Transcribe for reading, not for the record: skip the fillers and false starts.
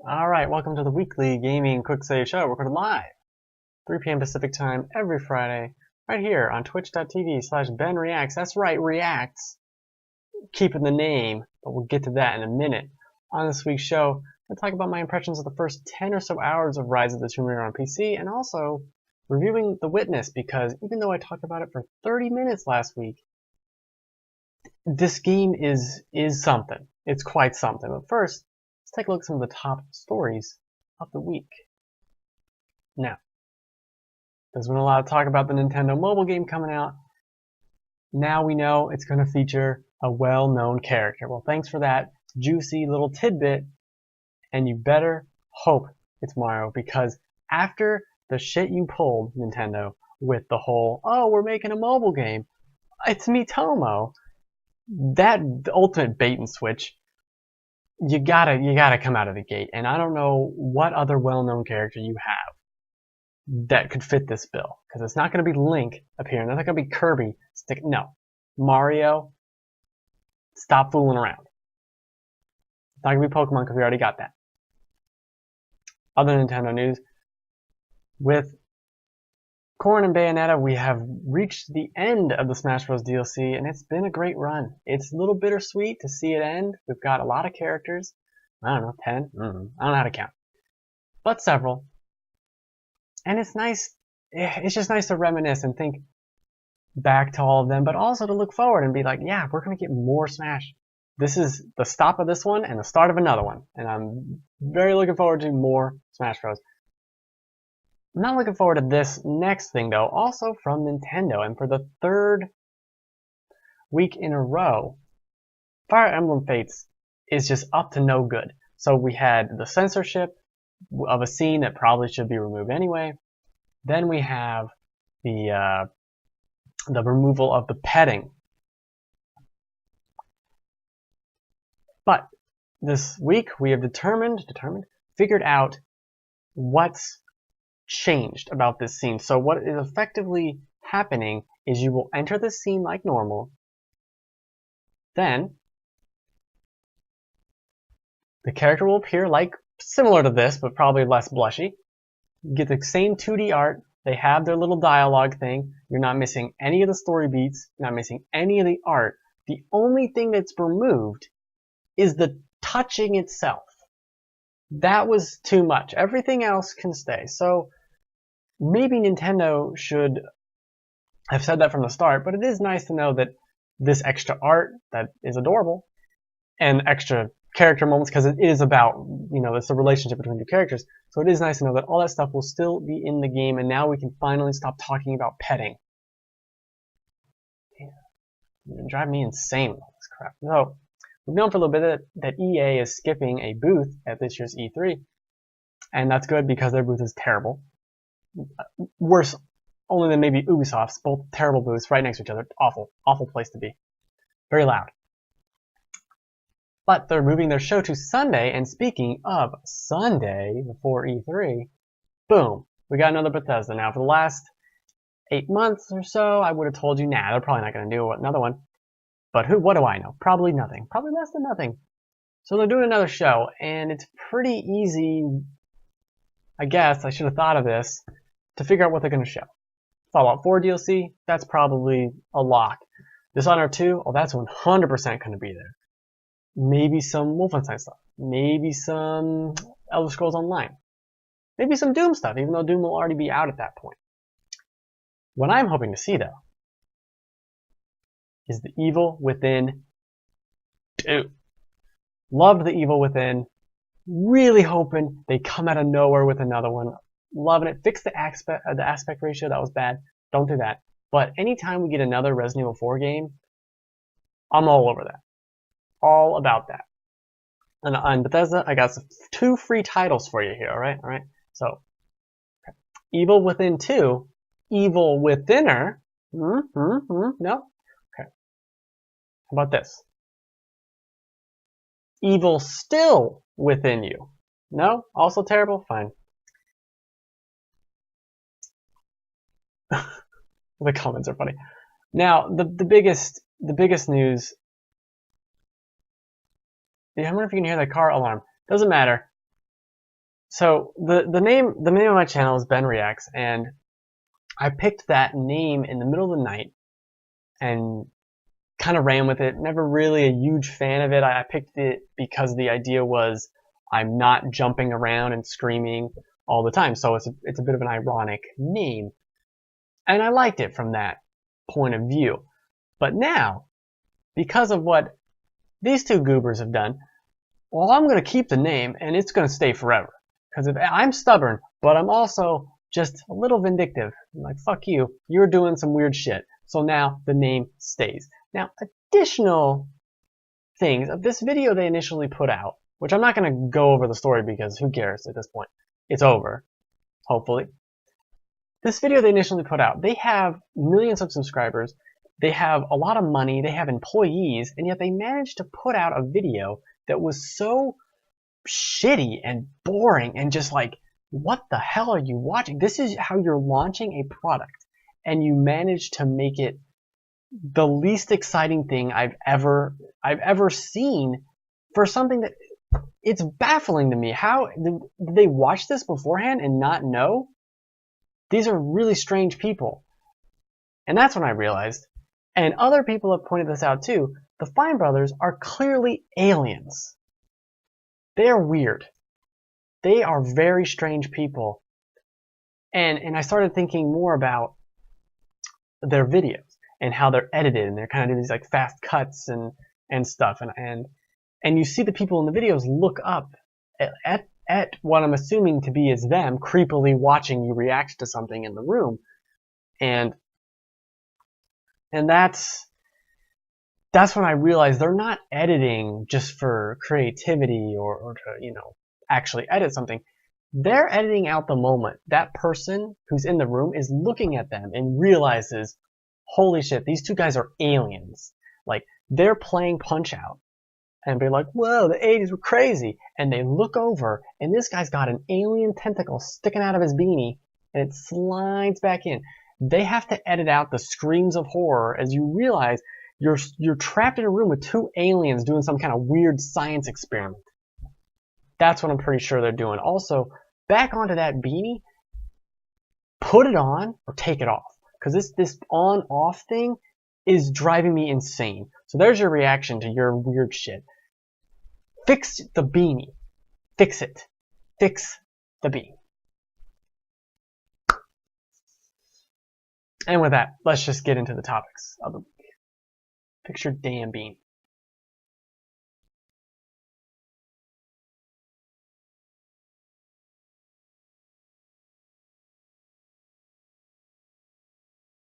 Alright, welcome to the weekly gaming quick save show, recorded live, 3 p.m. Pacific time every Friday, right here on twitch.tv/BenReacts. That's right, Reacts. Keeping the name, but we'll get to that in a minute. On this week's show, I'll talk about my impressions of the first 10 or so hours of Rise of the Tomb Raider on PC, and also reviewing The Witness, because even though I talked about it for 30 minutes last week, this game is something. It's quite something. But first, let's take a look at some of the top stories of the week. Now, there's been a lot of talk about the Nintendo mobile game coming out. Now we know it's going to feature a well-known character. Well, thanks for that juicy little tidbit, and you better hope it's Mario, because after the shit you pulled, Nintendo, with the whole, oh, we're making a mobile game, it's Miitomo, that ultimate bait and switch, you gotta come out of the gate. And I don't know what other well-known character you have that could fit this bill, because it's not going to be Link appearing. It's not going to be Kirby. No, Mario. Stop fooling around. It's not going to be Pokemon, because we already got that. Other Nintendo news: with Corrin and Bayonetta, we have reached the end of the Smash Bros. DLC, and it's been a great run. It's a little bittersweet to see it end. We've got a lot of characters. I don't know, 10? I don't know how to count. But several. And it's nice. It's just nice to reminisce and think back to all of them, but also to look forward and be like, yeah, we're going to get more Smash. This is the stop of this one and the start of another one. And I'm very looking forward to more Smash Bros. I'm not looking forward to this next thing, though, also from Nintendo. And for the third week in a row, Fire Emblem Fates is just up to no good. So we had the censorship of a scene that probably should be removed anyway. Then we have the removal of the petting. But this week we have figured out what's changed about this scene. So what is effectively happening is you will enter the scene like normal. Then the character will appear like similar to this, but probably less blushy. You get the same 2D art. They have their little dialogue thing. You're not missing any of the story beats. You're not missing any of the art. The only thing that's removed is the touching itself. That was too much. Everything else can stay. So maybe Nintendo should have said that from the start, but it is nice to know that this extra art that is adorable and extra character moments, because it is about, it's a relationship between two characters. So it is nice to know that all that stuff will still be in the game, and now we can finally stop talking about petting. It drive me insane with all this crap. So we've known for a little bit that EA is skipping a booth at this year's E3, and that's good because their booth is terrible. Worse only than maybe Ubisoft's. Both terrible booths right next to each other. Awful, awful place to be. Very loud. But they're moving their show to Sunday, and speaking of Sunday before E3, boom, we got another Bethesda. Now, for the last 8 months or so, I would have told you, nah, they're probably not going to do another one. But what do I know? Probably nothing. Probably less than nothing. So they're doing another show, and it's pretty easy, I guess, I should have thought of this, to figure out what they're going to show. Fallout 4 DLC, that's probably a lock. Dishonored 2, oh, that's 100% going to be there. Maybe some Wolfenstein stuff. Maybe some Elder Scrolls Online. Maybe some Doom stuff, even though Doom will already be out at that point. What I'm hoping to see, though, is the Evil Within 2. Loved the Evil Within. Really hoping they come out of nowhere with another one. Loving it. Fix the aspect ratio. That was bad. Don't do that. But anytime we get another Resident Evil 4 game, I'm all over that. All about that. And on Bethesda, I got 2 free titles for you here, alright? Alright? So, okay. Evil Within 2, Evil Withinner. No? Okay. How about this? Evil Still Within You. No? Also terrible? Fine. The comments are funny. Now, the biggest news. I wonder if you can hear that car alarm. Doesn't matter. So the name of my channel is Ben Reacts, and I picked that name in the middle of the night and kind of ran with it. Never really a huge fan of it. I picked it because the idea was I'm not jumping around and screaming all the time, so it's a bit of an ironic name, and I liked it from that point of view. But now, because of what these two goobers have done, well, I'm going to keep the name, and it's going to stay forever. Because I'm stubborn, but I'm also just a little vindictive. I'm like, fuck you, you're doing some weird shit. So now the name stays. Now, additional things of this video they initially put out, which I'm not going to go over the story because who cares at this point. It's over, hopefully. This video they initially put out, they have millions of subscribers, they have a lot of money, they have employees, and yet they managed to put out a video that was so shitty and boring and just like, what the hell are you watching? This is how you're launching a product, and you manage to make it the least exciting thing I've ever seen for something that it's baffling to me. How did they watch this beforehand and not know? These are really strange people. And that's when I realized, and other people have pointed this out too, the Fine Brothers are clearly aliens. They are weird. They are very strange people. And I started thinking more about their videos and how they're edited, and they're kind of doing these like fast cuts and stuff. And you see the people in the videos look up at what I'm assuming to be is them creepily watching you react to something in the room. And that's when I realized they're not editing just for creativity or to, you know, actually edit something. They're editing out the moment that person who's in the room is looking at them and realizes, holy shit, these two guys are aliens. Like, they're playing Punch-Out and be like, whoa, the 80s were crazy. And they look over, and this guy's got an alien tentacle sticking out of his beanie, and it slides back in. They have to edit out the screams of horror as you realize you're trapped in a room with two aliens doing some kind of weird science experiment. That's what I'm pretty sure they're doing. Also, back onto that beanie, put it on or take it off. Because this on-off thing is driving me insane. So there's your reaction to your weird shit. Fix the beanie. Fix it. Fix the beanie. And with that, let's just get into the topics of the week. Fix your damn beanie.